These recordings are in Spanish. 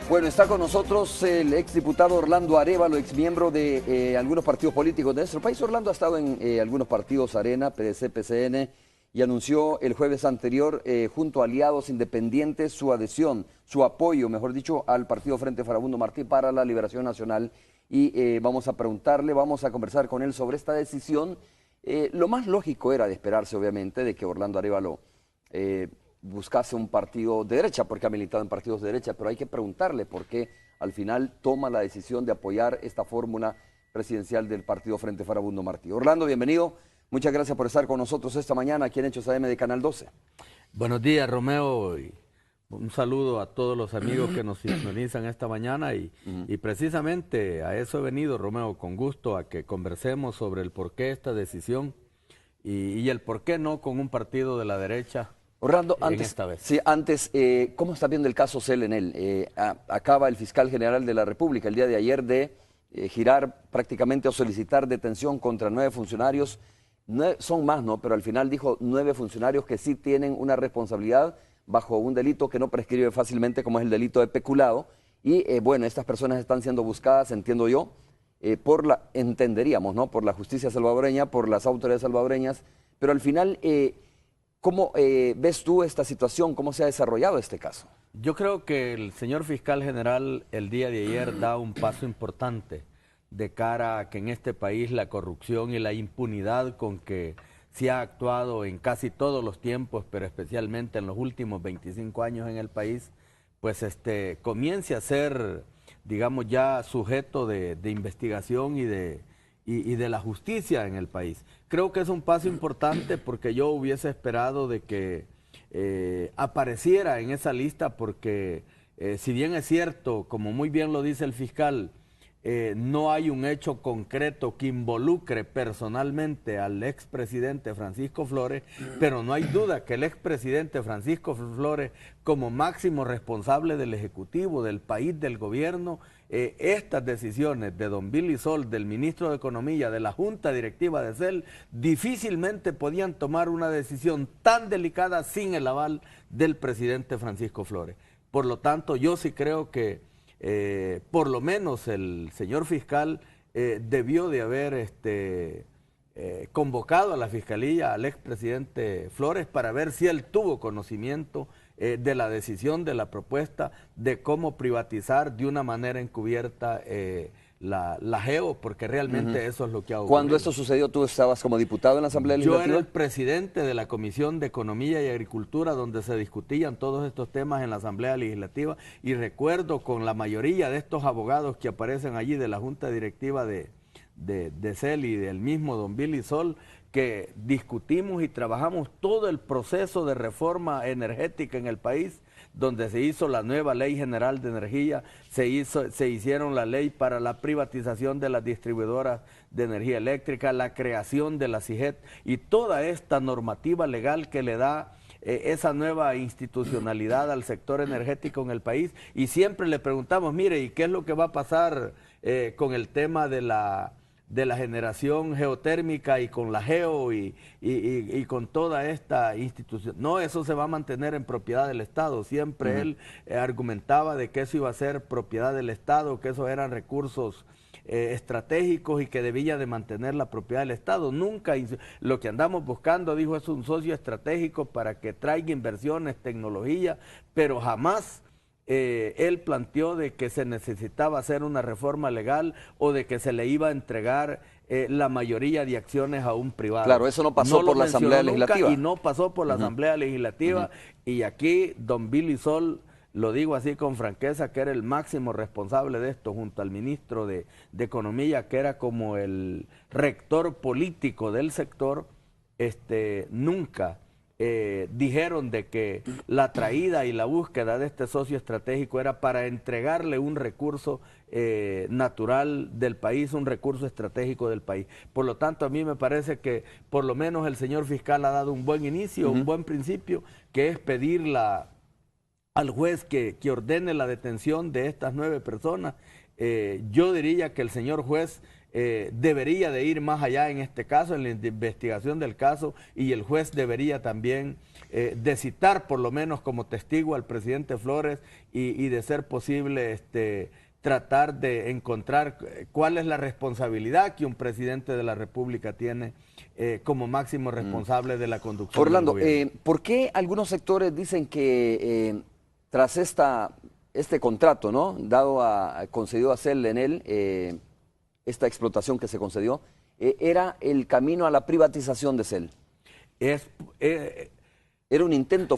Bueno, está con nosotros el exdiputado Orlando Arévalo, exmiembro de algunos partidos políticos de nuestro país. Orlando ha estado en algunos partidos, Arena, PDC, PCN, y anunció el jueves anterior, junto a aliados independientes, su adhesión, su apoyo, mejor dicho, al Partido Frente Farabundo Martí para la Liberación Nacional. Y vamos a preguntarle, vamos a conversar con él sobre esta decisión. Lo más lógico era de esperarse, obviamente, de que Orlando Arévalo buscase un partido de derecha, porque ha militado en partidos de derecha, pero hay que preguntarle por qué al final toma la decisión de apoyar esta fórmula presidencial del Partido Frente Farabundo Martí. Orlando, bienvenido. Muchas gracias por estar con nosotros esta mañana aquí en Hechos AM de Canal 12. Buenos días, Romeo, y un saludo a todos los amigos que nos sintonizan esta mañana y precisamente a eso he venido, Romeo, con gusto a que conversemos sobre el por qué esta decisión y el por qué no con un partido de la derecha. Orlando, antes, ¿cómo está viendo el caso Celenel? Acaba el fiscal general de la República el día de ayer de girar prácticamente o solicitar detención contra 9 funcionarios. Son más, ¿no? Pero al final dijo 9 funcionarios que sí tienen una responsabilidad bajo un delito que no prescribe fácilmente, como es el delito de peculado. Y bueno, estas personas están siendo buscadas, entiendo yo, entenderíamos, ¿no? Por la justicia salvadoreña, por las autoridades salvadoreñas. Pero al final, ¿cómo ves tú esta situación? ¿Cómo se ha desarrollado este caso? Yo creo que el señor fiscal general el día de ayer da un paso importante de cara a que en este país la corrupción y la impunidad con que se ha actuado en casi todos los tiempos, pero especialmente en los últimos 25 años en el país, pues comience a ser, digamos, ya sujeto de investigación y de la justicia en el país. Creo que es un paso importante porque yo hubiese esperado de que apareciera en esa lista porque si bien es cierto, como muy bien lo dice el fiscal, no hay un hecho concreto que involucre personalmente al expresidente Francisco Flores, pero no hay duda que el expresidente Francisco Flores, como máximo responsable del Ejecutivo, del país, del gobierno, estas decisiones de don Billy Sol, del ministro de Economía, de la Junta Directiva de CEL, difícilmente podían tomar una decisión tan delicada sin el aval del presidente Francisco Flores. Por lo tanto, yo sí creo que por lo menos el señor fiscal debió de haber convocado a la fiscalía al expresidente Flores para ver si él tuvo conocimiento de la decisión, de la propuesta de cómo privatizar de una manera encubierta la GEO, porque realmente eso es lo que ha ocurrido. Cuando esto sucedió, ¿tú estabas como diputado en la Asamblea Legislativa? Yo era el presidente de la Comisión de Economía y Agricultura, donde se discutían todos estos temas en la Asamblea Legislativa, y recuerdo con la mayoría de estos abogados que aparecen allí de la Junta Directiva de CEL y del mismo don Billy Sol, que discutimos y trabajamos todo el proceso de reforma energética en el país, donde se hizo la nueva Ley General de Energía, se hicieron la ley para la privatización de las distribuidoras de energía eléctrica, la creación de la CIGET y toda esta normativa legal que le da esa nueva institucionalidad al sector energético en el país. Y siempre le preguntamos, mire, ¿y qué es lo que va a pasar con el tema de la generación geotérmica y con la GEO y con toda esta institución? No, eso se va a mantener en propiedad del Estado. Siempre él argumentaba de que eso iba a ser propiedad del Estado, que esos eran recursos estratégicos y que debía de mantener la propiedad del Estado. Nunca, lo que andamos buscando, dijo, es un socio estratégico para que traiga inversiones, tecnología, pero jamás él planteó de que se necesitaba hacer una reforma legal o de que se le iba a entregar la mayoría de acciones a un privado. Claro, eso no pasó por la Asamblea Legislativa. Y no pasó por la Asamblea Legislativa. Y aquí don Billy Sol, lo digo así con franqueza, que era el máximo responsable de esto, junto al ministro de Economía, que era como el rector político del sector, nunca dijeron de que la traída y la búsqueda de este socio estratégico era para entregarle un recurso natural del país, un recurso estratégico del país. Por lo tanto, a mí me parece que por lo menos el señor fiscal ha dado un buen inicio, un buen principio, que es pedir al juez que ordene la detención de estas 9 personas yo diría que el señor juez debería de ir más allá en este caso, en la investigación del caso, y el juez debería también de citar por lo menos como testigo al presidente Flores y de ser posible tratar de encontrar cuál es la responsabilidad que un presidente de la República tiene como máximo responsable de la conducción Orlando, del gobierno. ¿por qué algunos sectores dicen que tras este contrato, ¿no? Concedido a CEL en él, esta explotación que se concedió, era el camino a la privatización de CEL?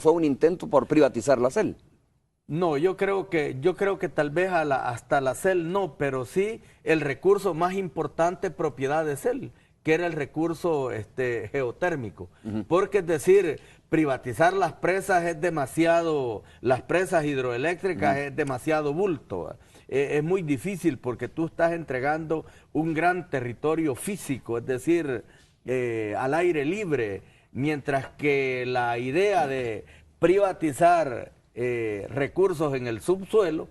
Fue un intento por privatizar la CEL. No, yo creo que tal vez hasta la CEL no, pero sí el recurso más importante propiedad de CEL, que era el recurso geotérmico. Porque es decir, privatizar las presas es demasiado, las presas hidroeléctricas es demasiado bulto. Es muy difícil porque tú estás entregando un gran territorio físico, es decir, al aire libre, mientras que la idea de privatizar recursos en el subsuelo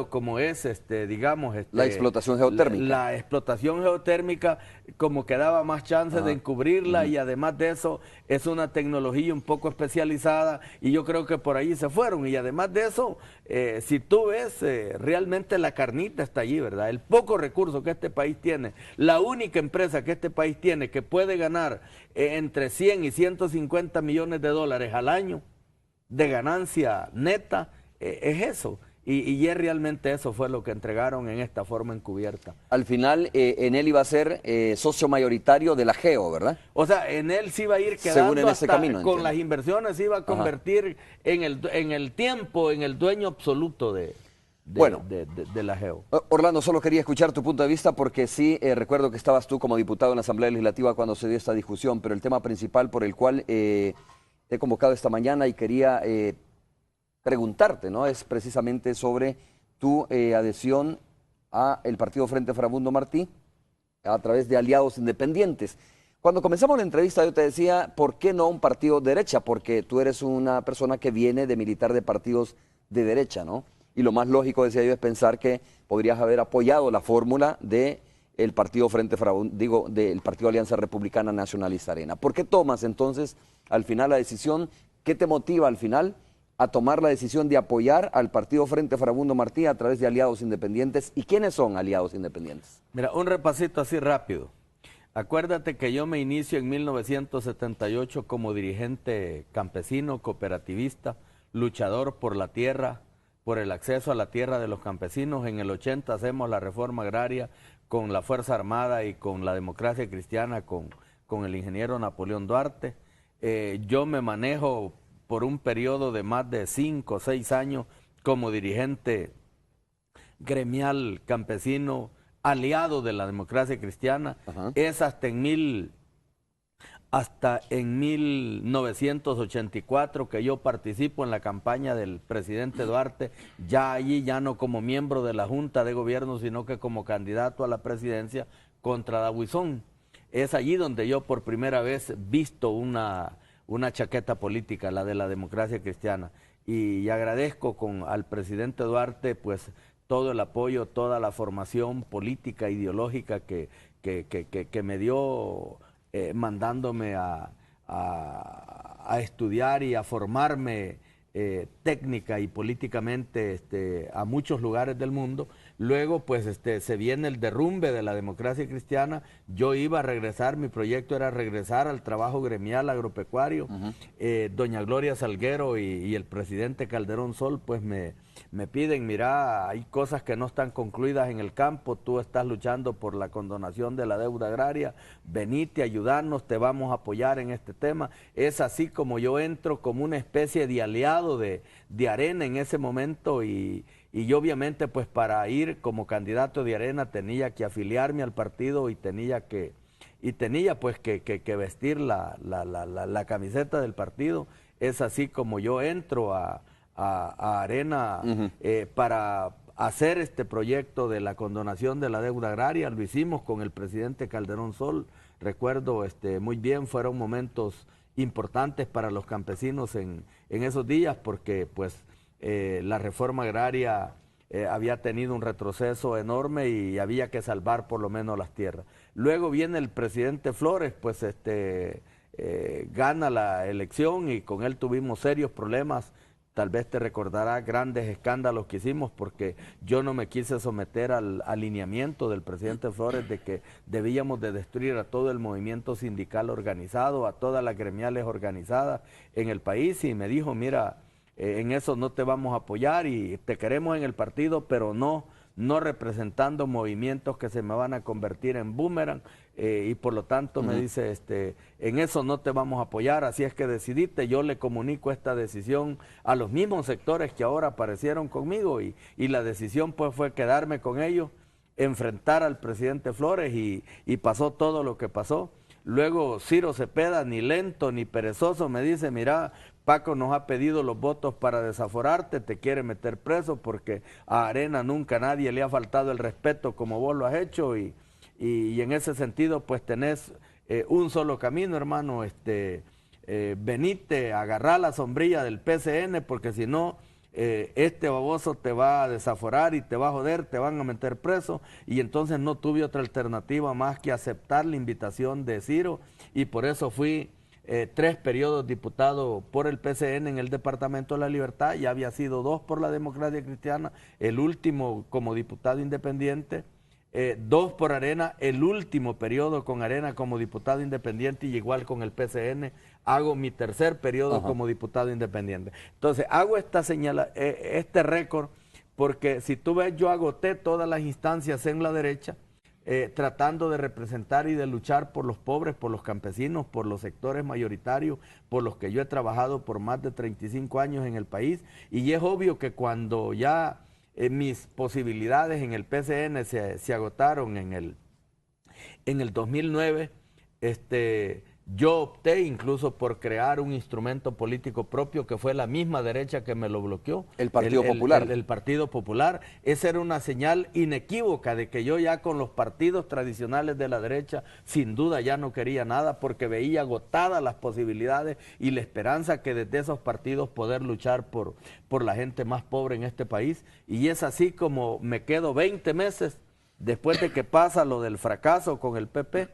como es, digamos... la explotación geotérmica. La explotación geotérmica como que daba más chance de encubrirla y además de eso es una tecnología un poco especializada y yo creo que por ahí se fueron y además de eso, si tú ves, realmente la carnita está allí, ¿verdad? El poco recurso que este país tiene, la única empresa que este país tiene que puede ganar entre 100 y 150 millones de dólares al año de ganancia neta, es eso. Y realmente eso fue lo que entregaron en esta forma encubierta. Al final, Enel iba a ser socio mayoritario de la Geo, ¿verdad? O sea, Enel sí iba a ir quedando según en ese camino, con entiendo. las inversiones, se iba a convertir en el tiempo, en el dueño absoluto de la Geo. Orlando, solo quería escuchar tu punto de vista porque sí, recuerdo que estabas tú como diputado en la Asamblea Legislativa cuando se dio esta discusión, pero el tema principal por el cual te he convocado esta mañana y quería preguntarte, ¿no? Es precisamente sobre tu adhesión a el partido Frente Farabundo Martí a través de aliados independientes. Cuando comenzamos la entrevista yo te decía, ¿por qué no un partido de derecha? Porque tú eres una persona que viene de militar de partidos de derecha, ¿no? Y lo más lógico, decía yo, es pensar que podrías haber apoyado la fórmula de el partido Frente Farabundo, del partido Alianza Republicana Nacionalista Arena. ¿Por qué tomas entonces al final la decisión? ¿Qué te motiva al final a tomar la decisión de apoyar al partido Frente Farabundo Martí a través de aliados independientes? ¿Y quiénes son aliados independientes? Mira, un repasito así rápido. Acuérdate que yo me inicio en 1978 como dirigente campesino, cooperativista, luchador por la tierra, por el acceso a la tierra de los campesinos. En el 80 hacemos la reforma agraria con la Fuerza Armada y con la democracia cristiana, con el ingeniero Napoleón Duarte. Yo me manejo por un periodo de más de 5 o 6 años como dirigente gremial campesino, aliado de la democracia cristiana. Es hasta en 1984 que yo participo en la campaña del presidente Duarte, ya allí ya no como miembro de la Junta de Gobierno, sino que como candidato a la presidencia contra Dabuizón. Es allí donde yo por primera vez visto una chaqueta política, la de la democracia cristiana. Y agradezco al presidente Duarte pues todo el apoyo, toda la formación política, ideológica que me dio, mandándome a estudiar y a formarme técnica y políticamente a muchos lugares del mundo. Luego pues se viene el derrumbe de la democracia cristiana. Yo iba a regresar, mi proyecto era regresar al trabajo gremial agropecuario. Doña Gloria Salguero y el presidente Calderón Sol pues me piden, mira, hay cosas que no están concluidas en el campo, tú estás luchando por la condonación de la deuda agraria, venite a ayudarnos, te vamos a apoyar en este tema. Es así como yo entro como una especie de aliado de Arena en ese momento y yo obviamente pues para ir como candidato de Arena tenía que afiliarme al partido y tenía pues que vestir la camiseta del partido. Es así como yo entro a Arena para hacer este proyecto de la condonación de la deuda agraria. Lo hicimos con el presidente Calderón Sol, recuerdo muy bien, fueron momentos importantes para los campesinos en esos días porque pues la reforma agraria había tenido un retroceso enorme y había que salvar por lo menos las tierras. Luego viene el presidente Flores, pues gana la elección y con él tuvimos serios problemas. Tal vez te recordará grandes escándalos que hicimos porque yo no me quise someter al alineamiento del presidente Flores de que debíamos de destruir a todo el movimiento sindical organizado, a todas las gremiales organizadas en el país, y me dijo, mira, en eso no te vamos a apoyar y te queremos en el partido, pero no representando movimientos que se me van a convertir en boomerang, y por lo tanto me dice, en eso no te vamos a apoyar, así es que decidiste. Yo le comunico esta decisión a los mismos sectores que ahora aparecieron conmigo y la decisión pues fue quedarme con ellos, enfrentar al presidente Flores y pasó todo lo que pasó. Luego Ciro Cepeda, ni lento ni perezoso, me dice, mira, Paco nos ha pedido los votos para desaforarte, te quiere meter preso porque a Arena nunca nadie le ha faltado el respeto como vos lo has hecho y en ese sentido pues tenés un solo camino, hermano, venite, agarrar la sombrilla del PCN porque si no este baboso te va a desaforar y te va a joder, te van a meter preso, y entonces no tuve otra alternativa más que aceptar la invitación de Ciro y por eso fui 3 periodos diputado por el PCN en el Departamento de la Libertad, ya había sido 2 por la Democracia Cristiana, el último como diputado independiente, 2 por Arena, el último periodo con Arena como diputado independiente y igual con el PCN, hago mi 3er periodo como diputado independiente. Entonces hago este récord porque si tú ves, yo agoté todas las instancias en la derecha, tratando de representar y de luchar por los pobres, por los campesinos, por los sectores mayoritarios, por los que yo he trabajado por más de 35 años en el país, y es obvio que cuando ya mis posibilidades en el PCN se agotaron en el 2009, yo opté incluso por crear un instrumento político propio que fue la misma derecha que me lo bloqueó. El Partido Popular. El Partido Popular. Esa era una señal inequívoca de que yo ya con los partidos tradicionales de la derecha sin duda ya no quería nada porque veía agotadas las posibilidades y la esperanza que desde esos partidos poder luchar por la gente más pobre en este país. Y es así como me quedo 20 meses después de que pasa lo del fracaso con el PP,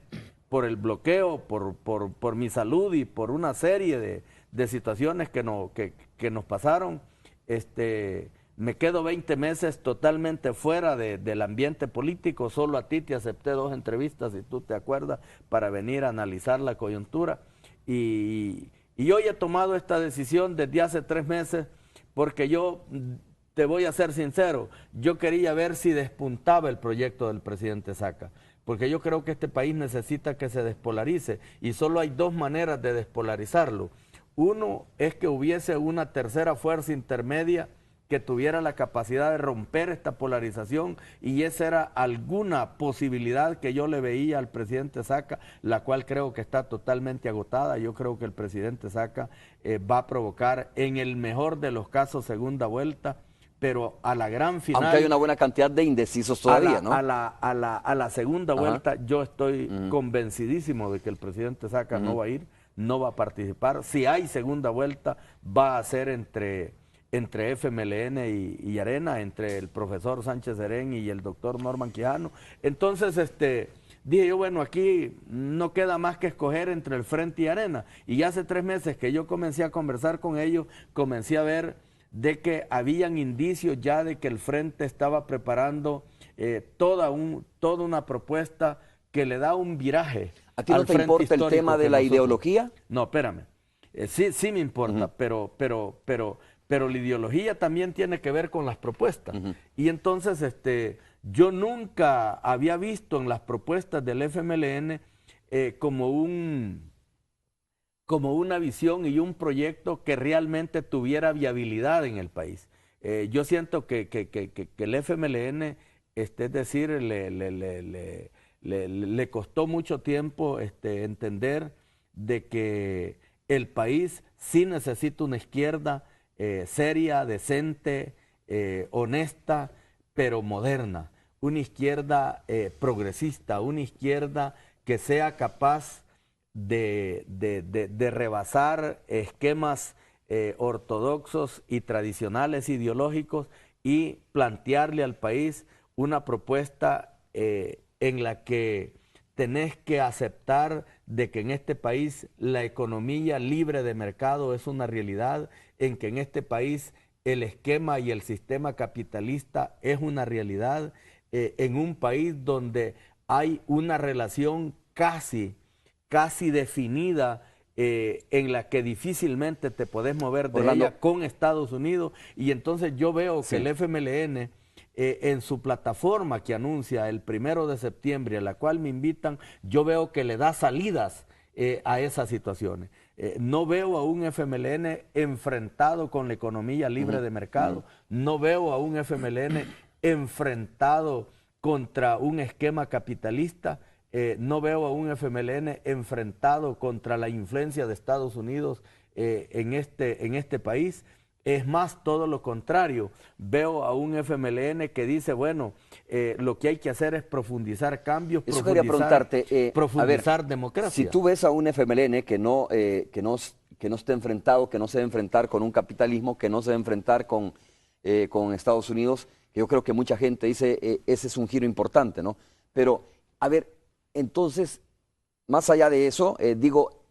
por el bloqueo, por mi salud y por una serie de situaciones que nos pasaron, me quedo 20 meses totalmente fuera del ambiente político. Solo a ti te acepté 2 entrevistas, si tú te acuerdas, para venir a analizar la coyuntura. Y hoy he tomado esta decisión desde hace 3 meses porque yo, te voy a ser sincero, yo quería ver si despuntaba el proyecto del presidente Saca, porque yo creo que este país necesita que se despolarice y solo hay 2 maneras de despolarizarlo. Uno es que hubiese una tercera fuerza intermedia que tuviera la capacidad de romper esta polarización, y esa era alguna posibilidad que yo le veía al presidente Saca, la cual creo que está totalmente agotada. Yo creo que el presidente Saca va a provocar en el mejor de los casos segunda vuelta, pero a la gran final... Aunque hay una buena cantidad de indecisos todavía, ¿no? A la segunda vuelta yo estoy convencidísimo de que el presidente Saca no va a ir, no va a participar. Si hay segunda vuelta, va a ser entre FMLN y Arena, entre el profesor Sánchez Serén y el doctor Norman Quijano. Entonces, dije yo, bueno, aquí no queda más que escoger entre el Frente y Arena. Y hace 3 meses que yo comencé a conversar con ellos, comencé a ver de que habían indicios ya de que el Frente estaba preparando toda una propuesta que le da un viraje. ¿A ti no te importa el tema de la ideología? No, espérame. Sí me importa, pero la ideología también tiene que ver con las propuestas. Y entonces yo nunca había visto en las propuestas del FMLN como una visión y un proyecto que realmente tuviera viabilidad en el país. Yo siento que el FMLN, es decir, le costó mucho tiempo entender de que el país sí necesita una izquierda seria, decente, honesta, pero moderna. Una izquierda progresista, una izquierda que sea capaz de rebasar esquemas ortodoxos y tradicionales ideológicos y plantearle al país una propuesta en la que tenés que aceptar de que en este país la economía libre de mercado es una realidad, en que en este país el esquema y el sistema capitalista es una realidad, en un país donde hay una relación casi definida en la que difícilmente te podés mover de ella con Estados Unidos. Y entonces yo veo que el FMLN en su plataforma que anuncia el 1 de septiembre, a la cual me invitan, yo veo que le da salidas a esas situaciones. No veo a un FMLN enfrentado con la economía libre de mercado, no veo a un FMLN enfrentado contra un esquema capitalista, no veo a un FMLN enfrentado contra la influencia de Estados Unidos en este país. Es más, todo lo contrario. Veo a un FMLN que dice, bueno, lo que hay que hacer es profundizar cambios, eso quería preguntarte, profundizar democracia. Si tú ves a un FMLN que no esté enfrentado, que no se debe enfrentar con un capitalismo, que no se debe enfrentar con Estados Unidos, que yo creo que mucha gente dice, ese es un giro importante, ¿no? Pero, a ver, entonces, más allá de eso, digo,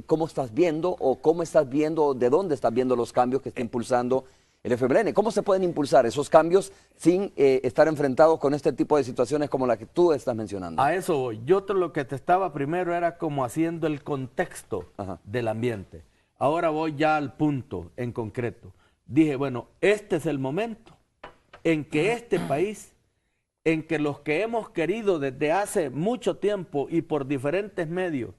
¿cómo estás viendo o cómo estás viendo, de dónde estás viendo los cambios que está impulsando el FMLN? ¿Cómo se pueden impulsar esos cambios sin estar enfrentados con este tipo de situaciones como la que tú estás mencionando? A eso voy. Yo lo que te estaba primero era como haciendo el contexto del ambiente. Ahora voy ya al punto en concreto. Dije, bueno, este es el momento en que este país, en que los que hemos querido desde hace mucho tiempo y por diferentes medios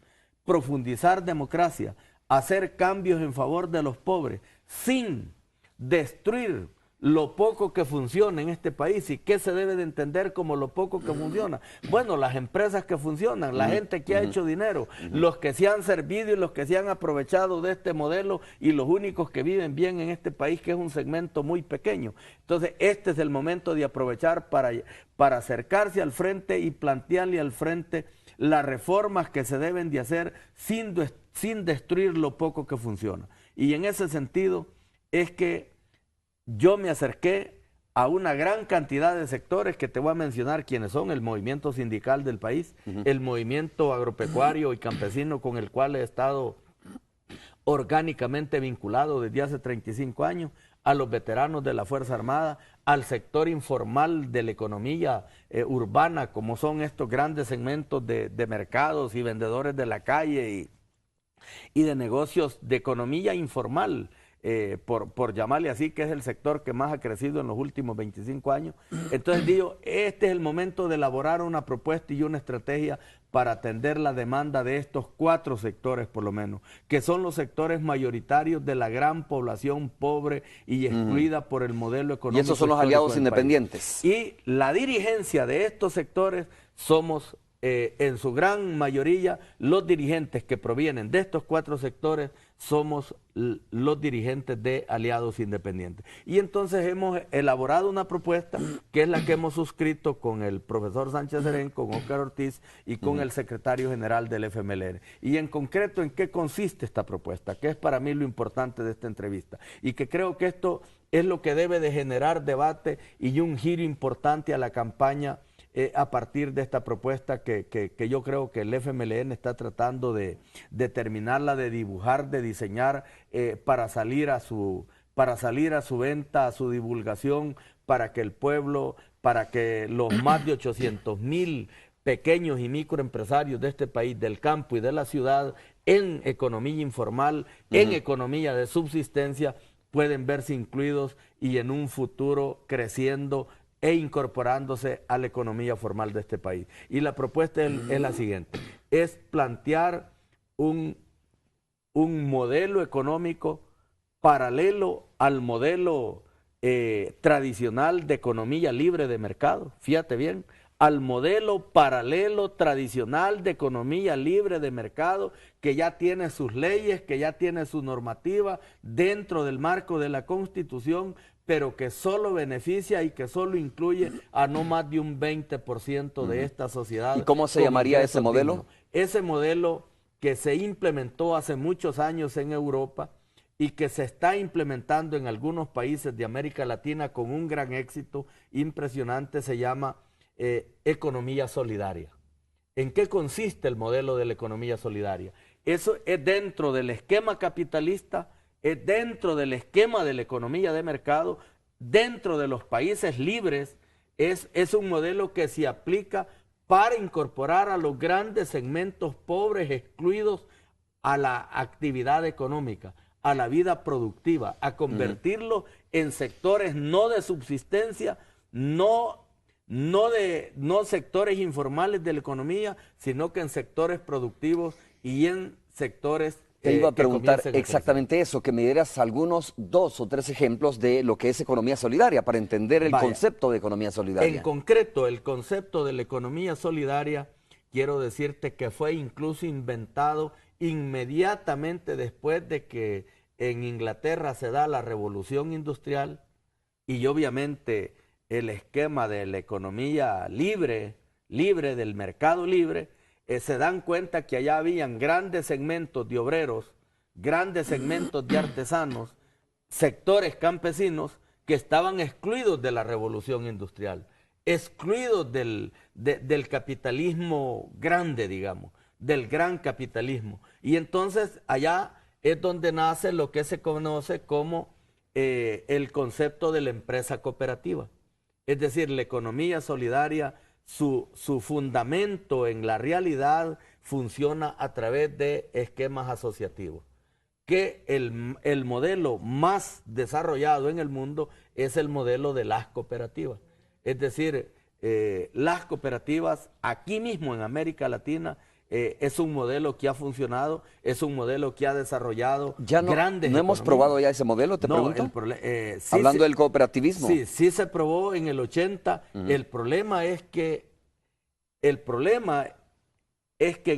profundizar democracia, hacer cambios en favor de los pobres, sin destruir lo poco que funciona en este país. ¿Y qué se debe de entender como lo poco que funciona? Bueno, las empresas que funcionan, la gente que ha hecho dinero, los que se han servido y los que se han aprovechado de este modelo y los únicos que viven bien en este país, que es un segmento muy pequeño. Entonces, este es el momento de aprovechar para acercarse al frente y plantearle al frente las reformas que se deben de hacer sin destruir lo poco que funciona. Y en ese sentido es que yo me acerqué a una gran cantidad de sectores que te voy a mencionar quiénes son: el movimiento sindical del país, el movimiento agropecuario y campesino con el cual he estado orgánicamente vinculado desde hace 35 años, a los veteranos de la Fuerza Armada, al sector informal de la economía urbana, como son estos grandes segmentos de mercados y vendedores de la calle y de negocios de economía informal, por llamarle así, que es el sector que más ha crecido en los últimos 25 años. Entonces digo, este es el momento de elaborar una propuesta y una estrategia para atender la demanda de estos 4 sectores por lo menos, que son los sectores mayoritarios de la gran población pobre y excluida por el modelo económico. Y esos son los aliados independientes. Y la dirigencia de estos sectores somos en su gran mayoría los dirigentes que provienen de estos 4 sectores, somos los dirigentes de Aliados Independientes. Y entonces hemos elaborado una propuesta que es la que hemos suscrito con el profesor Sánchez Serén, con Óscar Ortiz y con el secretario general del FMLN. Y en concreto, ¿en qué consiste esta propuesta? Que es para mí lo importante de esta entrevista. Y que creo que esto es lo que debe de generar debate y un giro importante a la campaña a partir de esta propuesta que yo creo que el FMLN está tratando de terminarla, de dibujar, de diseñar para salir a su venta, a su divulgación, para que el pueblo, para que los más de 800,000 pequeños y microempresarios de este país, del campo y de la ciudad, en economía informal, en economía de subsistencia, pueden verse incluidos y en un futuro creciendo e incorporándose a la economía formal de este país. Y la propuesta es la siguiente: es plantear un modelo económico paralelo al modelo tradicional de economía libre de mercado. Fíjate bien, al modelo paralelo tradicional de economía libre de mercado, que ya tiene sus leyes, que ya tiene su normativa dentro del marco de la Constitución, pero que solo beneficia y que solo incluye a no más de un 20% de esta sociedad. ¿Y cómo se llamaría ese modelo? Ese modelo que se implementó hace muchos años en Europa y que se está implementando en algunos países de América Latina con un gran éxito impresionante, se llama economía solidaria. ¿En qué consiste el modelo de la economía solidaria? Eso es dentro del esquema capitalista, es dentro del esquema de la economía de mercado, dentro de los países libres, es un modelo que se aplica para incorporar a los grandes segmentos pobres excluidos a la actividad económica, a la vida productiva, a convertirlo en sectores no de subsistencia, no sectores informales de la economía, sino que en sectores productivos y en sectores te iba a preguntar exactamente eso, que me dieras algunos 2 o 3 ejemplos de lo que es economía solidaria, para entender el concepto de economía solidaria. En concreto, el concepto de la economía solidaria, quiero decirte que fue incluso inventado inmediatamente después de que en Inglaterra se da la revolución industrial y obviamente el esquema de la economía libre del mercado libre, se dan cuenta que allá habían grandes segmentos de obreros, grandes segmentos de artesanos, sectores campesinos que estaban excluidos de la revolución industrial, excluidos del capitalismo grande, digamos, del gran capitalismo. Y entonces allá es donde nace lo que se conoce como el concepto de la empresa cooperativa. Es decir, la economía solidaria, su fundamento en la realidad funciona a través de esquemas asociativos. Que el modelo más desarrollado en el mundo es el modelo de las cooperativas. Es decir, las cooperativas aquí mismo en América Latina es un modelo que ha funcionado, es un modelo que ha desarrollado grandes ¿No hemos probado ya ese modelo, te pregunto? Sí, hablando del cooperativismo. Sí se probó en el 80. El problema es que en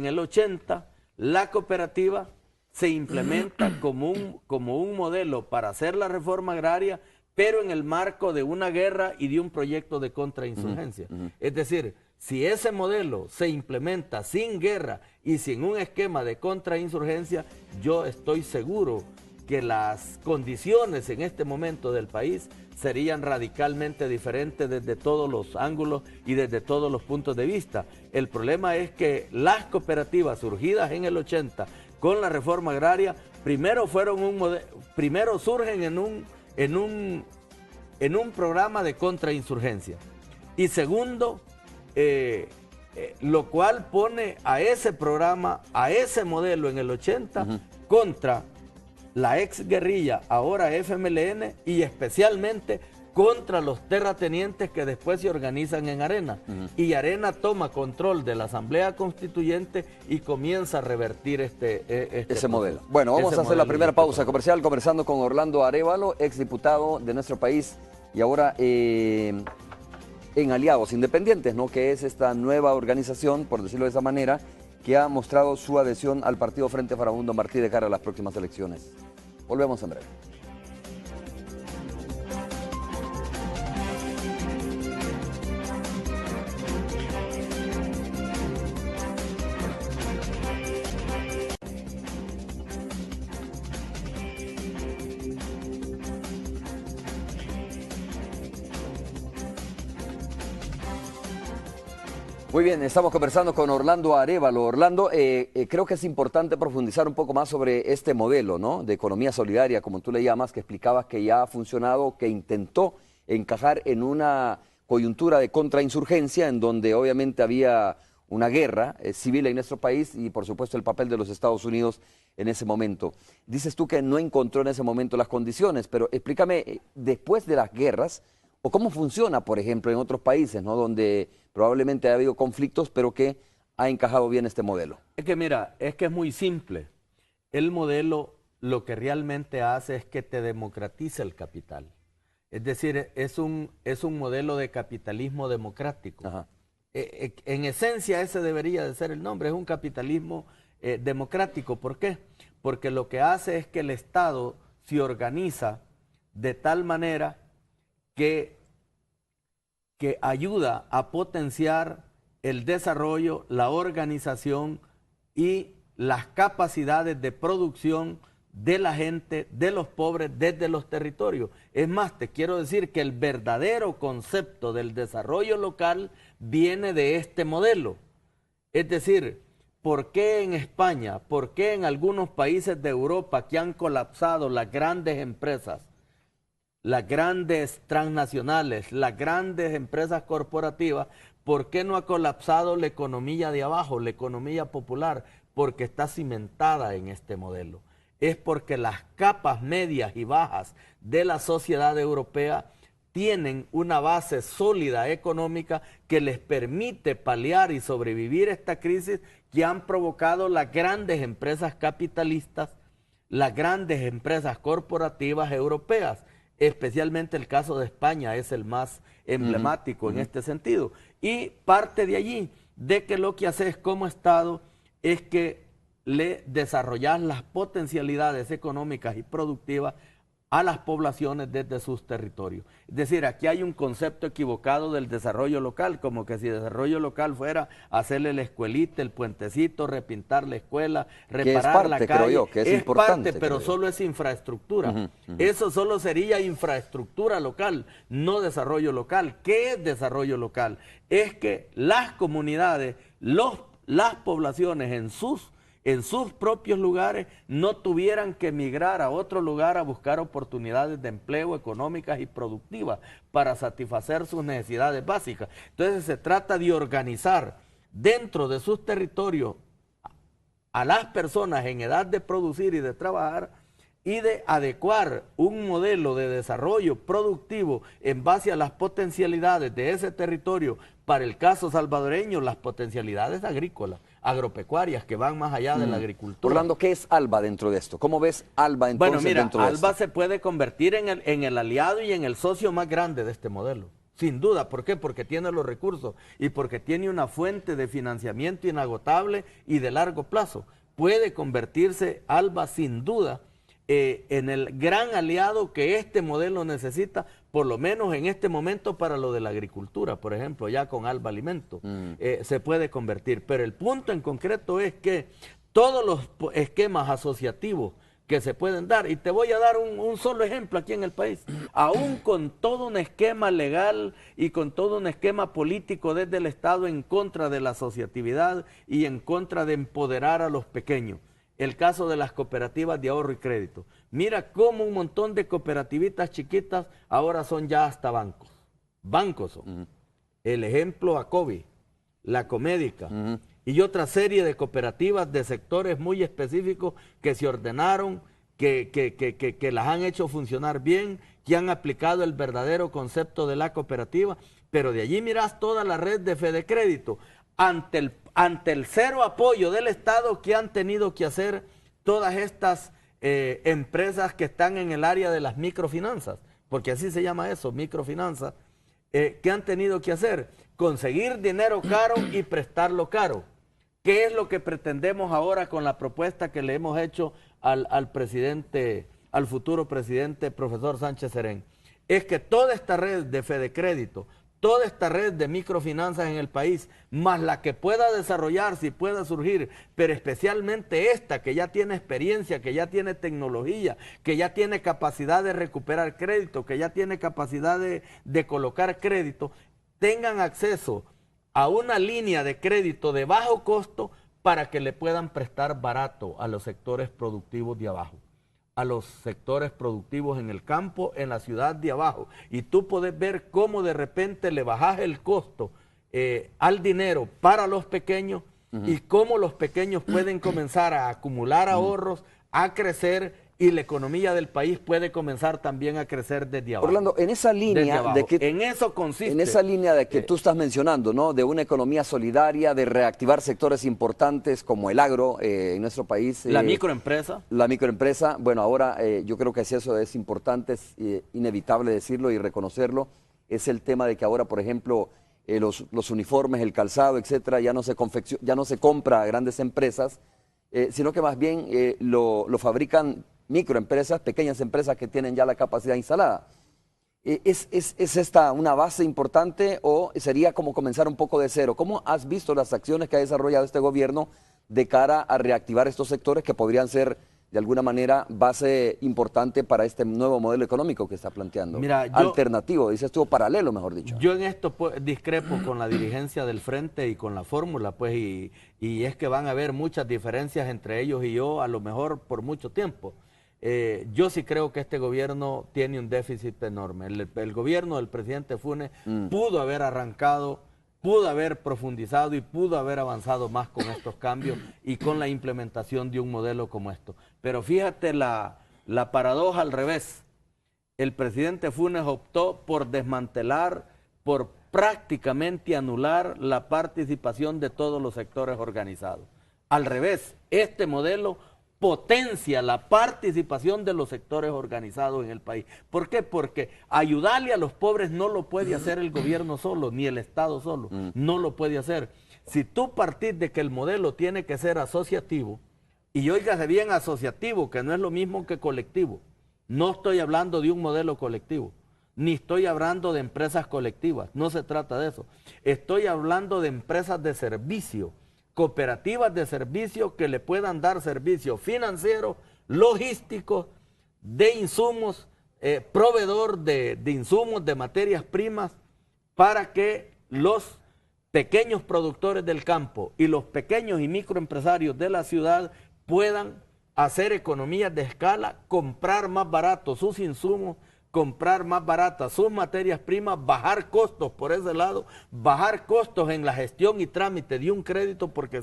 el 80 la cooperativa se implementa como un modelo para hacer la reforma agraria, pero en el marco de una guerra y de un proyecto de contrainsurgencia. Es decir, si ese modelo se implementa sin guerra y sin un esquema de contrainsurgencia, yo estoy seguro que las condiciones en este momento del país serían radicalmente diferentes desde todos los ángulos y desde todos los puntos de vista. El problema es que las cooperativas surgidas en el 80 con la reforma agraria, primero surgen en un programa de contrainsurgencia. Y segundo, lo cual pone a ese programa, a ese modelo en el 80 contra la ex guerrilla, ahora FMLN, y especialmente contra los terratenientes que después se organizan en Arena. Y Arena toma control de la Asamblea Constituyente y comienza a revertir ese modelo. Bueno, vamos a hacer la primera pausa comercial conversando con Orlando Arévalo, exdiputado de nuestro país y ahora en Aliados Independientes, ¿no? Que es esta nueva organización, por decirlo de esa manera, que ha mostrado su adhesión al partido Frente Farabundo Martí de cara a las próximas elecciones. Volvemos en breve. Muy bien, estamos conversando con Orlando Arévalo. Orlando, creo que es importante profundizar un poco más sobre este modelo, ¿no?, de economía solidaria, como tú le llamas, que explicabas que ya ha funcionado, que intentó encajar en una coyuntura de contrainsurgencia, en donde obviamente había una guerra civil en nuestro país y por supuesto el papel de los Estados Unidos en ese momento. Dices tú que no encontró en ese momento las condiciones, pero explícame, después de las guerras, o cómo funciona, por ejemplo, en otros países, ¿no?, donde probablemente ha habido conflictos, pero que ha encajado bien este modelo. Es que mira, es que es muy simple. El modelo lo que realmente hace es que te democratiza el capital. Es decir, es un modelo de capitalismo democrático. Ajá. En esencia ese debería de ser el nombre, es un capitalismo democrático. ¿Por qué? Porque lo que hace es que el Estado se organiza de tal manera que ayuda a potenciar el desarrollo, la organización y las capacidades de producción de la gente, de los pobres, desde los territorios. Es más, te quiero decir que el verdadero concepto del desarrollo local viene de este modelo. Es decir, ¿por qué en España, por qué en algunos países de Europa que han colapsado las grandes empresas, las grandes transnacionales, las grandes empresas corporativas, por qué no ha colapsado la economía de abajo, la economía popular? Porque está cimentada en este modelo. Es porque las capas medias y bajas de la sociedad europea tienen una base sólida económica que les permite paliar y sobrevivir esta crisis que han provocado las grandes empresas capitalistas, las grandes empresas corporativas europeas. Especialmente el caso de España es el más emblemático en este sentido. Y parte de allí, de que lo que haces como Estado es que le desarrollas las potencialidades económicas y productivas a las poblaciones desde sus territorios. Es decir, aquí hay un concepto equivocado del desarrollo local, como que si el desarrollo local fuera hacerle la escuelita, el puentecito, repintar la escuela, reparar la calle. Creo yo, que es importante, parte, pero solo es infraestructura. Eso solo sería infraestructura local, no desarrollo local. ¿Qué es desarrollo local? Es que las comunidades, las poblaciones en sus propios lugares no tuvieran que emigrar a otro lugar a buscar oportunidades de empleo económicas y productivas para satisfacer sus necesidades básicas. Entonces se trata de organizar dentro de sus territorios a las personas en edad de producir y de trabajar y de adecuar un modelo de desarrollo productivo en base a las potencialidades de ese territorio. Para el caso salvadoreño, las potencialidades agrícolas, agropecuarias, que van más allá de la agricultura. Orlando, ¿qué es ALBA dentro de esto? ¿Cómo ves ALBA entonces bueno, mira, dentro de esto? ALBA se puede convertir en el aliado y en el socio más grande de este modelo. Sin duda. ¿Por qué? Porque tiene los recursos y porque tiene una fuente de financiamiento inagotable y de largo plazo. Puede convertirse ALBA sin duda en el gran aliado que este modelo necesita, por lo menos en este momento para lo de la agricultura, por ejemplo, ya con ALBA Alimento, se puede convertir. Pero el punto en concreto es que todos los esquemas asociativos que se pueden dar, y te voy a dar un solo ejemplo aquí en el país, aún con todo un esquema legal y con todo un esquema político desde el Estado en contra de la asociatividad y en contra de empoderar a los pequeños. El caso de las cooperativas de ahorro y crédito. Mira cómo un montón de cooperativitas chiquitas ahora son ya hasta bancos. Bancos son. El ejemplo ACOBI, la Comédica y otra serie de cooperativas de sectores muy específicos que se ordenaron, que las han hecho funcionar bien, que han aplicado el verdadero concepto de la cooperativa. Pero de allí mirás toda la red de Fedecrédito. Ante el cero apoyo del Estado que han tenido que hacer todas estas empresas que están en el área de las microfinanzas, porque así se llama eso, microfinanzas, ¿qué han tenido que hacer? Conseguir dinero caro y prestarlo caro. ¿Qué es lo que pretendemos ahora con la propuesta que le hemos hecho al futuro presidente, profesor Sánchez Serén? Es que toda esta red de Fedecrédito, toda esta red de microfinanzas en el país, más la que pueda desarrollarse y pueda surgir, pero especialmente esta que ya tiene experiencia, que ya tiene tecnología, que ya tiene capacidad de recuperar crédito, que ya tiene capacidad de colocar crédito, tengan acceso a una línea de crédito de bajo costo para que le puedan prestar barato a los sectores productivos de abajo, a los sectores productivos en el campo, en la ciudad de abajo. Y tú puedes ver cómo de repente le bajas el costo al dinero para los pequeños y cómo los pequeños pueden comenzar a acumular ahorros, a crecer, y la economía del país puede comenzar también a crecer desde abajo. Orlando, en esa línea en eso consiste. En esa línea de que tú estás mencionando, ¿no? De una economía solidaria, de reactivar sectores importantes como el agro en nuestro país. La microempresa. La microempresa. Bueno, ahora yo creo que si eso es importante, es inevitable decirlo y reconocerlo. Es el tema de que ahora, por ejemplo, los uniformes, el calzado, etcétera, ya no se compra a grandes empresas, sino que más bien lo fabrican microempresas, pequeñas empresas que tienen ya la capacidad instalada. ¿Es esta una base importante o sería como comenzar un poco de cero? ¿Cómo has visto las acciones que ha desarrollado este gobierno de cara a reactivar estos sectores que podrían ser de alguna manera, base importante para este nuevo modelo económico que está planteando. Mira, alternativo, dices tú, paralelo, mejor dicho. Yo en esto discrepo con la dirigencia del Frente y con la fórmula, pues, y es que van a haber muchas diferencias entre ellos y yo, a lo mejor por mucho tiempo. Yo sí creo que este gobierno tiene un déficit enorme. El gobierno del presidente Funes pudo haber arrancado, pudo haber profundizado y pudo haber avanzado más con estos cambios y con la implementación de un modelo como esto. Pero fíjate la paradoja al revés. El presidente Funes optó por desmantelar, por prácticamente anular la participación de todos los sectores organizados. Al revés, este modelo potencia la participación de los sectores organizados en el país. ¿Por qué? Porque ayudarle a los pobres no lo puede hacer el gobierno solo, ni el Estado solo, no lo puede hacer. Si tú partís de que el modelo tiene que ser asociativo, y óigase bien asociativo, que no es lo mismo que colectivo, no estoy hablando de un modelo colectivo, ni estoy hablando de empresas colectivas, no se trata de eso. Estoy hablando de empresas de servicio, cooperativas de servicio que le puedan dar servicios financieros, logísticos, de insumos, proveedor de insumos, de materias primas, para que los pequeños productores del campo y los pequeños y microempresarios de la ciudad puedan hacer economías de escala, comprar más barato sus insumos, comprar más baratas sus materias primas, bajar costos por ese lado, bajar costos en la gestión y trámite de un crédito, porque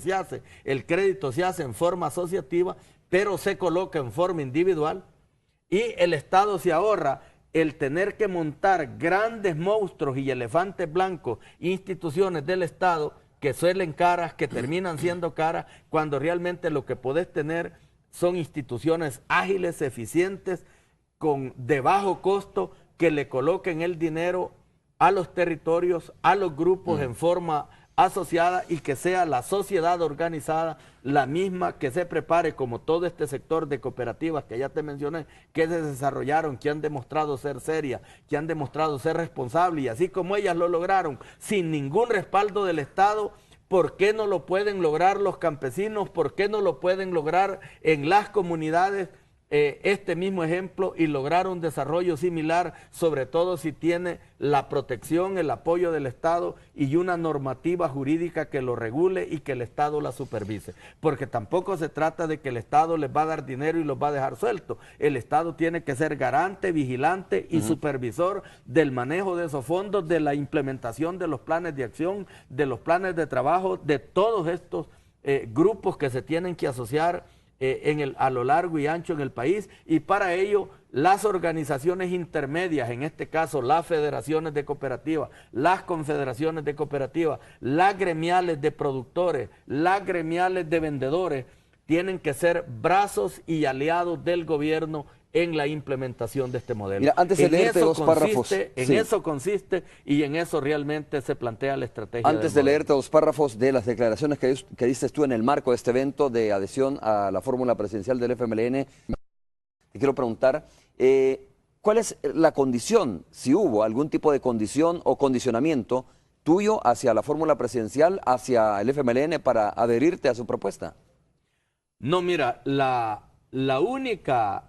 el crédito se hace en forma asociativa, pero se coloca en forma individual, y el Estado se ahorra el tener que montar grandes monstruos y elefantes blancos, instituciones del Estado que suelen caras, que terminan siendo caras, cuando realmente lo que podés tener son instituciones ágiles, eficientes, de bajo costo, que le coloquen el dinero a los territorios, a los grupos en forma asociada, y que sea la sociedad organizada la misma que se prepare, como todo este sector de cooperativas que ya te mencioné, que se desarrollaron, que han demostrado ser serias, que han demostrado ser responsables, y así como ellas lo lograron sin ningún respaldo del Estado, ¿por qué no lo pueden lograr los campesinos? ¿Por qué no lo pueden lograr en las comunidades? Este mismo ejemplo, y lograr un desarrollo similar, sobre todo si tiene la protección, el apoyo del Estado y una normativa jurídica que lo regule y que el Estado la supervise. Porque tampoco se trata de que el Estado les va a dar dinero y los va a dejar sueltos. El Estado tiene que ser garante, vigilante y supervisor del manejo de esos fondos, de la implementación de los planes de acción, de los planes de trabajo, de todos estos grupos que se tienen que asociar a lo largo y ancho en el país, y para ello las organizaciones intermedias, en este caso las federaciones de cooperativas, las confederaciones de cooperativas, las gremiales de productores, las gremiales de vendedores, tienen que ser brazos y aliados del gobierno en la implementación de este modelo. Mira, antes de leerte dos párrafos. En eso consiste, y en eso realmente se plantea la estrategia. Antes de leerte dos párrafos de las declaraciones que diste tú en el marco de este evento de adhesión a la fórmula presidencial del FMLN, te quiero preguntar, ¿cuál es la condición, si hubo algún tipo de condición o condicionamiento tuyo hacia la fórmula presidencial, hacia el FMLN, para adherirte a su propuesta? No, mira, la única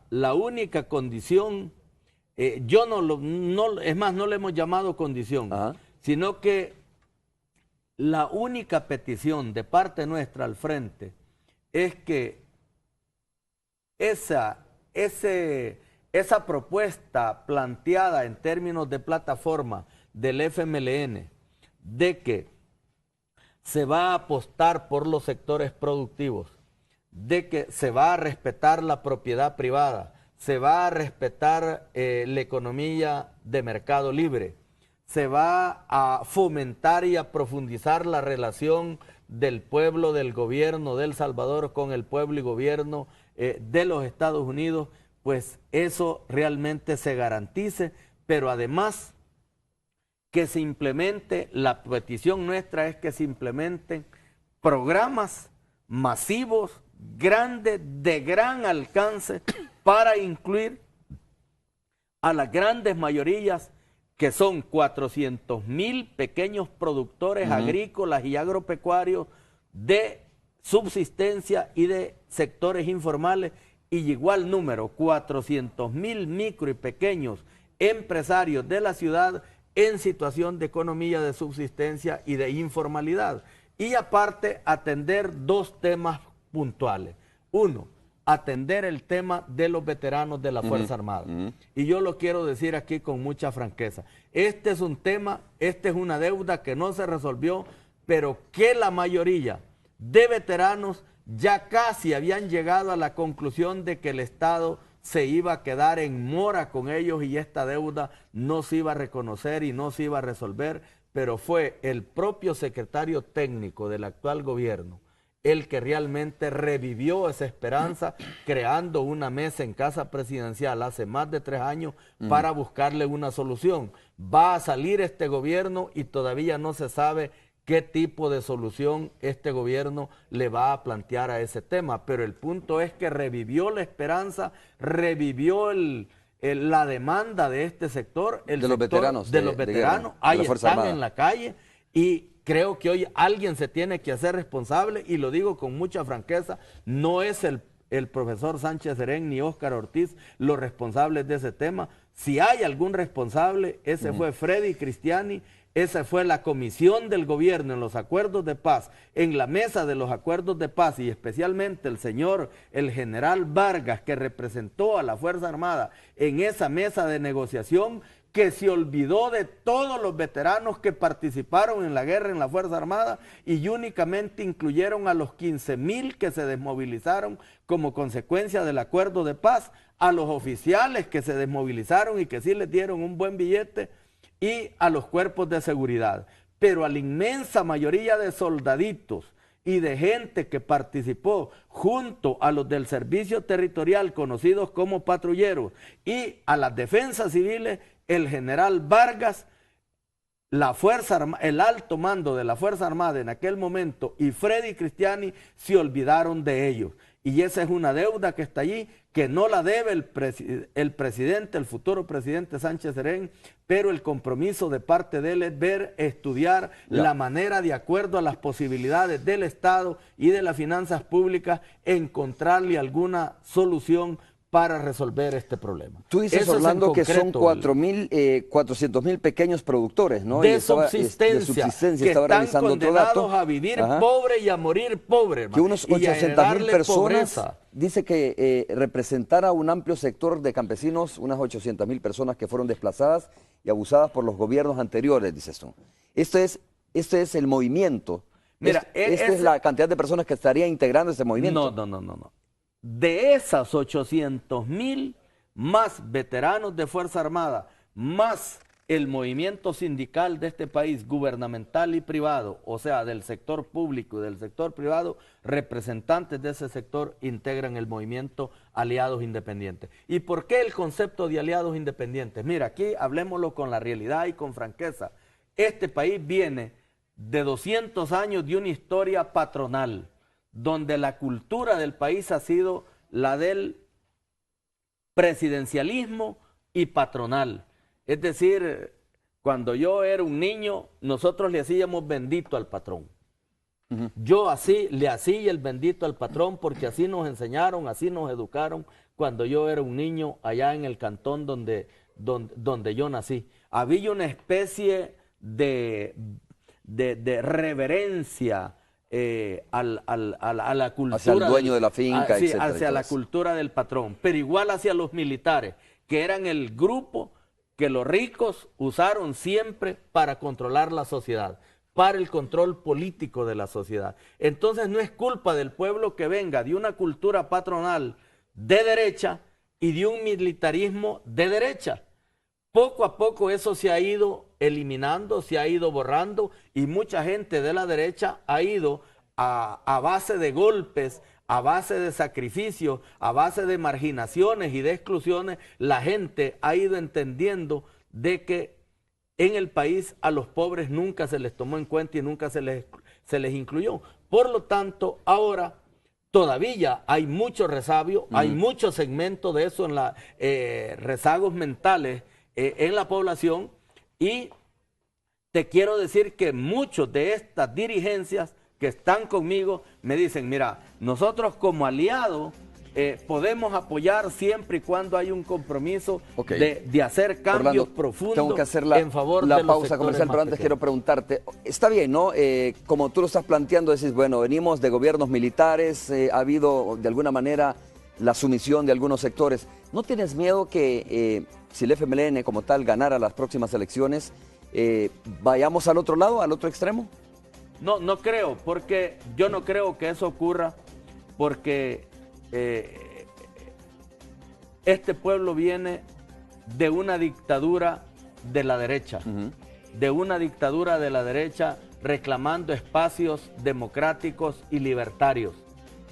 condición, es más, no le hemos llamado condición, sino que la única petición de parte nuestra al frente es que esa propuesta planteada en términos de plataforma del FMLN, de que se va a apostar por los sectores productivos, de que se va a respetar la propiedad privada, se va a respetar la economía de mercado libre, se va a fomentar y a profundizar la relación del pueblo, del gobierno de El Salvador con el pueblo y gobierno de los Estados Unidos, pues eso realmente se garantice, pero además que se implemente, la petición nuestra es que se implementen programas masivos, grandes, de gran alcance, para incluir a las grandes mayorías, que son 400,000 pequeños productores agrícolas y agropecuarios de subsistencia y de sectores informales, y llegó al número 400.000 micro y pequeños empresarios de la ciudad en situación de economía de subsistencia y de informalidad. Y aparte, atender dos temas puntuales. Uno, atender el tema de los veteranos de la Fuerza Armada. Y yo lo quiero decir aquí con mucha franqueza. Este es un tema, esta es una deuda que no se resolvió, pero que la mayoría de veteranos ya casi habían llegado a la conclusión de que el Estado se iba a quedar en mora con ellos y esta deuda no se iba a reconocer y no se iba a resolver, pero fue el propio secretario técnico del actual gobierno el que realmente revivió esa esperanza, creando una mesa en Casa Presidencial hace más de 3 años para buscarle una solución. Va a salir este gobierno y todavía no se sabe qué tipo de solución este gobierno le va a plantear a ese tema, pero el punto es que revivió la esperanza, revivió la demanda de este sector, de los veteranos, ahí están en la calle y creo que hoy alguien se tiene que hacer responsable y lo digo con mucha franqueza, no es el profesor Sánchez Serén ni Óscar Ortiz los responsables de ese tema. Si hay algún responsable, ese fue Freddy Cristiani. Esa fue la comisión del gobierno en los acuerdos de paz, en la mesa de los acuerdos de paz y especialmente el general Vargas, que representó a la Fuerza Armada en esa mesa de negociación, que se olvidó de todos los veteranos que participaron en la guerra en la Fuerza Armada y únicamente incluyeron a los 15.000 que se desmovilizaron como consecuencia del acuerdo de paz, a los oficiales que se desmovilizaron y que sí les dieron un buen billete, y a los cuerpos de seguridad, pero a la inmensa mayoría de soldaditos y de gente que participó junto a los del servicio territorial conocidos como patrulleros y a las defensas civiles, el general Vargas, el alto mando de la Fuerza Armada en aquel momento y Freddy Cristiani se olvidaron de ellos. Y esa es una deuda que está allí, que no la debe el presidente, el futuro presidente Sánchez Serén, pero el compromiso de parte de él es estudiar la manera de acuerdo a las posibilidades del Estado y de las finanzas públicas, encontrarle alguna solución para resolver este problema. Tú dices, eso Orlando, que son 400.000 pequeños productores, ¿no? De subsistencia, que están condenados a vivir pobre y a morir pobre. Que unos 800.000 personas, dice que representara un amplio sector de campesinos, unas 800.000 personas que fueron desplazadas y abusadas por los gobiernos anteriores, dices tú. Este es el movimiento. Mira, esta es la cantidad de personas que estaría integrando este movimiento. No. De esas 800.000, más veteranos de Fuerza Armada, más el movimiento sindical de este país, gubernamental y privado, o sea, del sector público y del sector privado, representantes de ese sector integran el movimiento Aliados Independientes. ¿Y por qué el concepto de Aliados Independientes? Mira, aquí hablemoslo con la realidad y con franqueza. Este país viene de 200 años de una historia patronal, donde la cultura del país ha sido la del presidencialismo y patronal. Es decir, cuando yo era un niño, nosotros le hacíamos bendito al patrón. Yo le hacía el bendito al patrón porque así nos enseñaron, así nos educaron cuando yo era un niño allá en el cantón donde yo nací. Había una especie de reverencia a la cultura, hacia el dueño de la finca, etcétera, hacia la cultura del patrón, pero igual hacia los militares, que eran el grupo que los ricos usaron siempre para controlar la sociedad, para el control político de la sociedad. Entonces no es culpa del pueblo que venga de una cultura patronal de derecha y de un militarismo de derecha. Poco a poco eso se ha ido eliminando, se ha ido borrando y mucha gente de la derecha ha ido a base de golpes, a base de sacrificios, a base de marginaciones y de exclusiones. La gente ha ido entendiendo de que en el país a los pobres nunca se les tomó en cuenta y nunca se les incluyó. Por lo tanto, ahora todavía hay mucho resabio, hay mucho segmento de eso en la rezagos mentales en la población, y te quiero decir que muchos de estas dirigencias que están conmigo me dicen, mira, nosotros como aliados podemos apoyar siempre y cuando hay un compromiso Okay. de hacer cambios Orlando, profundos tengo que hacer en favor de la los pausa sectores comercial, pero más antes pequeños. quiero preguntarte, está bien, ¿no? Como tú lo estás planteando, decís, bueno, venimos de gobiernos militares, ha habido de alguna manera la sumisión de algunos sectores. ¿No tienes miedo que si el FMLN como tal ganara las próximas elecciones, vayamos al otro lado, al otro extremo? No, no creo, porque yo no creo que eso ocurra, porque este pueblo viene de una dictadura de la derecha, de una dictadura de la derecha reclamando espacios democráticos y libertarios.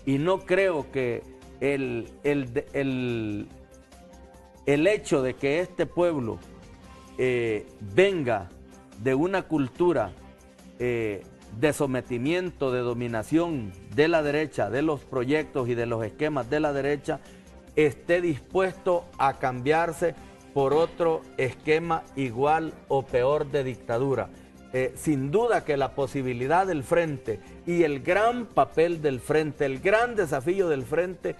Y no creo que el hecho de que este pueblo venga de una cultura de sometimiento, de dominación de la derecha, de los proyectos y de los esquemas de la derecha, esté dispuesto a cambiarse por otro esquema igual o peor de dictadura. Sin duda que la posibilidad del frente y el gran papel del frente, el gran desafío del frente,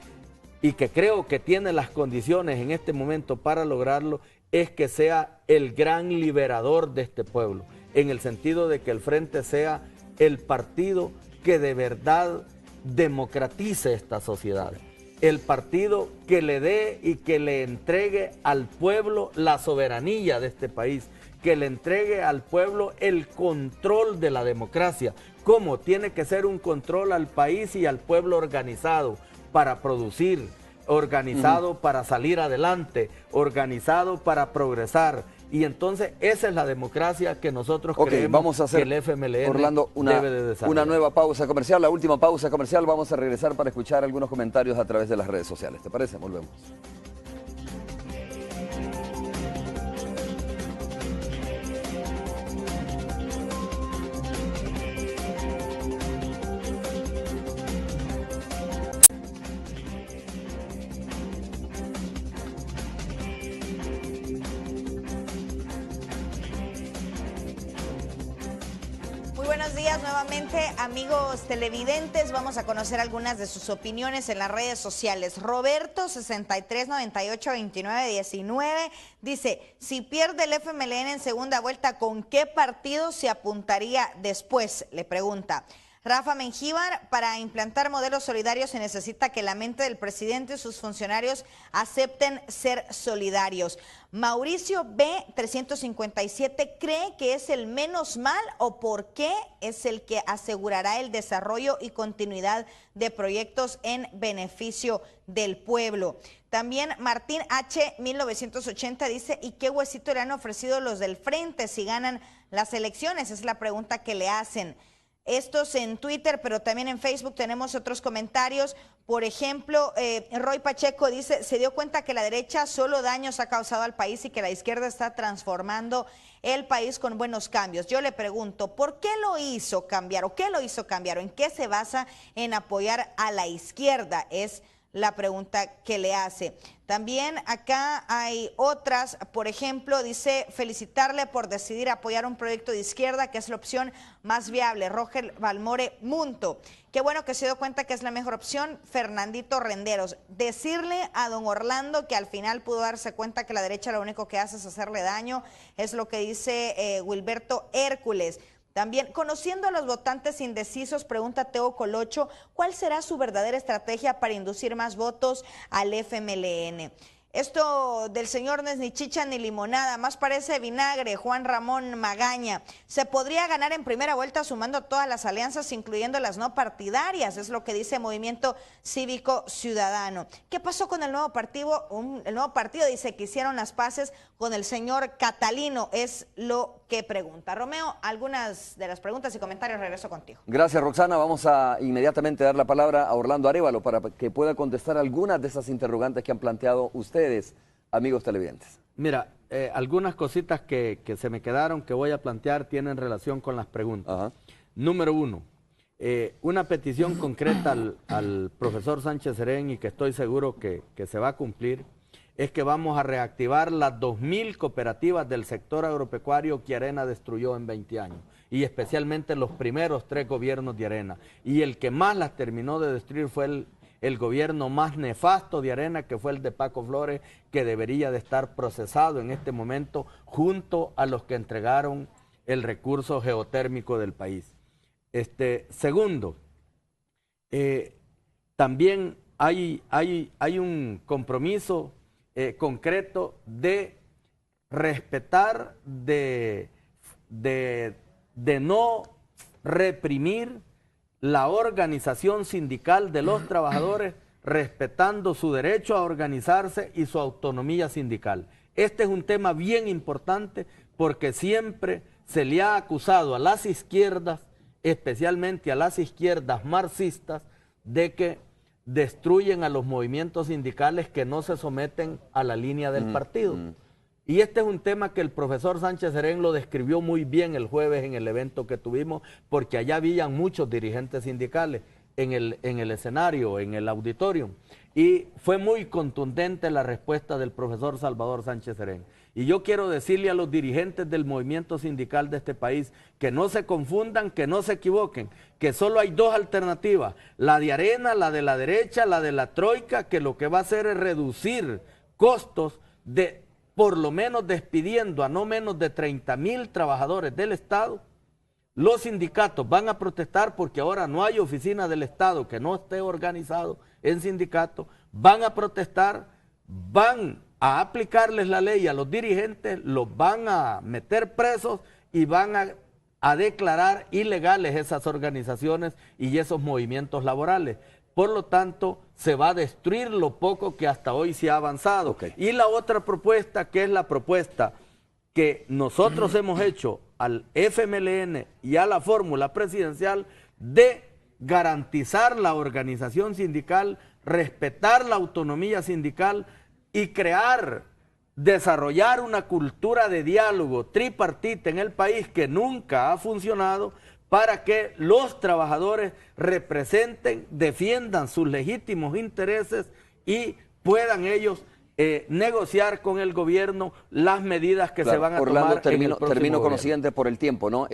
y que creo que tiene las condiciones en este momento para lograrlo, es que sea el gran liberador de este pueblo, en el sentido de que el frente sea el partido que de verdad democratice esta sociedad, el partido que le dé y que le entregue al pueblo la soberanía de este país, que le entregue al pueblo el control de la democracia. ¿Cómo? Tiene que ser un control al país y al pueblo organizado para producir, organizado para salir adelante, organizado para progresar. Y entonces esa es la democracia que nosotros creemos vamos a hacer, que el FMLN Orlando, debe de desarrollar. Una nueva pausa comercial, la última pausa comercial. Vamos a regresar para escuchar algunos comentarios a través de las redes sociales. ¿Te parece? Volvemos. Buenos días nuevamente, amigos televidentes. Vamos a conocer algunas de sus opiniones en las redes sociales. Roberto 63982919 dice: si pierde el FMLN en segunda vuelta, ¿con qué partido se apuntaría después? Le pregunta. Rafa Mengíbar: para implantar modelos solidarios se necesita que la mente del presidente y sus funcionarios acepten ser solidarios. Mauricio B. 357: ¿cree que es el menos mal o por qué es el que asegurará el desarrollo y continuidad de proyectos en beneficio del pueblo? También Martín H. 1980 dice: ¿y qué huesito le han ofrecido los del frente si ganan las elecciones? Es la pregunta que le hacen. Estos en Twitter, pero también en Facebook tenemos otros comentarios. Por ejemplo, Roy Pacheco dice: se dio cuenta que la derecha solo daños ha causado al país y que la izquierda está transformando el país con buenos cambios. Yo le pregunto, ¿por qué lo hizo cambiar o qué lo hizo cambiar o en qué se basa en apoyar a la izquierda? Es la pregunta que le hace. También acá hay otras, por ejemplo, dice: felicitarle por decidir apoyar un proyecto de izquierda que es la opción más viable. Roger Balmore Munto: qué bueno que se dio cuenta que es la mejor opción. Fernandito Renderos: decirle a don Orlando que al final pudo darse cuenta que la derecha lo único que hace es hacerle daño, es lo que dice Wilberto Hércules. También, conociendo a los votantes indecisos, pregunta Teo Colocho: ¿cuál será su verdadera estrategia para inducir más votos al FMLN? Esto del señor no es ni chicha ni limonada, más parece vinagre. Juan Ramón Magaña: se podría ganar en primera vuelta sumando todas las alianzas, incluyendo las no partidarias, es lo que dice Movimiento Cívico Ciudadano. ¿Qué pasó con el nuevo partido? El nuevo partido dice que hicieron las paces con el señor Catalino, es lo que pregunta. Romeo, algunas de las preguntas y comentarios, regreso contigo. Gracias, Roxana. Vamos a inmediatamente dar la palabra a Orlando Arévalo para que pueda contestar algunas de esas interrogantes que han planteado ustedes, amigos televidentes. Mira, algunas cositas que se me quedaron que voy a plantear tienen relación con las preguntas. Ajá. Número uno, una petición concreta al profesor Sánchez Serén, y que estoy seguro que se va a cumplir, es que vamos a reactivar las 2000 cooperativas del sector agropecuario que Arena destruyó en 20 años, y especialmente los primeros 3 gobiernos de Arena. Y el que más las terminó de destruir fue el gobierno más nefasto de Arena, que fue el de Paco Flores, que debería de estar procesado en este momento junto a los que entregaron el recurso geotérmico del país. Segundo, también hay un compromiso concreto de respetar, de no reprimir la organización sindical de los trabajadores, respetando su derecho a organizarse y su autonomía sindical. Este es un tema bien importante porque siempre se le ha acusado a las izquierdas, especialmente a las izquierdas marxistas, de que destruyen a los movimientos sindicales que no se someten a la línea del partido. Y este es un tema que el profesor Sánchez Serén lo describió muy bien el jueves en el evento que tuvimos, porque allá habían muchos dirigentes sindicales en el escenario, en el auditorio. Y fue muy contundente la respuesta del profesor Salvador Sánchez Serén. Y yo quiero decirle a los dirigentes del movimiento sindical de este país que no se confundan, que no se equivoquen, que solo hay dos alternativas, la de Arena, la de la derecha, la de la troika, que lo que va a hacer es reducir costos de por lo menos despidiendo a no menos de 30,000 trabajadores del Estado. Los sindicatos van a protestar porque ahora no hay oficina del Estado que no esté organizado en sindicato, van a protestar, van a aplicarles la ley a los dirigentes, los van a meter presos y van a declarar ilegales esas organizaciones y esos movimientos laborales. Por lo tanto, se va a destruir lo poco que hasta hoy se ha avanzado. Okay. Y la otra propuesta, que es la propuesta que nosotros hemos hecho al FMLN y a la fórmula presidencial de garantizar la organización sindical, respetar la autonomía sindical y desarrollar una cultura de diálogo tripartita en el país que nunca ha funcionado, para que los trabajadores representen, defiendan sus legítimos intereses y puedan ellos negociar con el gobierno las medidas que se van a Orlando, tomar. termino con lo siguiente por el tiempo, ¿no?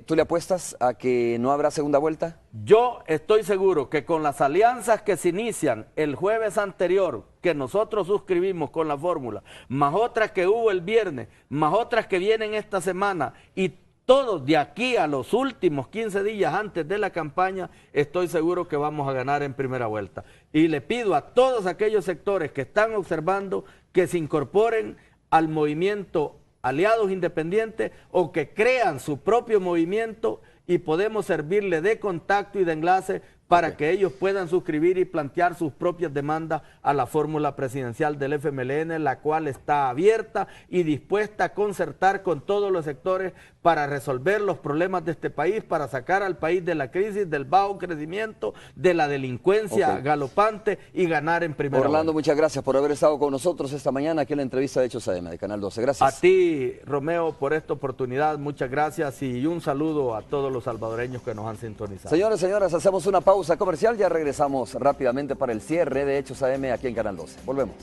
¿Tú le apuestas a que no habrá segunda vuelta? Yo estoy seguro que con las alianzas que se inician el jueves anterior, que nosotros suscribimos con la fórmula, más otras que hubo el viernes, más otras que vienen esta semana y todos de aquí a los últimos 15 días antes de la campaña, estoy seguro que vamos a ganar en primera vuelta. Y le pido a todos aquellos sectores que están observando que se incorporen al movimiento Aliados Independientes o que crean su propio movimiento y podemos servirle de contacto y de enlace para que ellos puedan suscribir y plantear sus propias demandas a la fórmula presidencial del FMLN, la cual está abierta y dispuesta a concertar con todos los sectores para resolver los problemas de este país, para sacar al país de la crisis, del bajo crecimiento, de la delincuencia galopante y ganar en primera vuelta. Orlando, muchas gracias por haber estado con nosotros esta mañana aquí en la entrevista de Hechos AM de Canal 12. Gracias. A ti, Romeo, por esta oportunidad, muchas gracias y un saludo a todos los salvadoreños que nos han sintonizado. Señores, señoras, hacemos una pausa comercial, ya regresamos rápidamente para el cierre de Hechos AM aquí en Canal 12. Volvemos.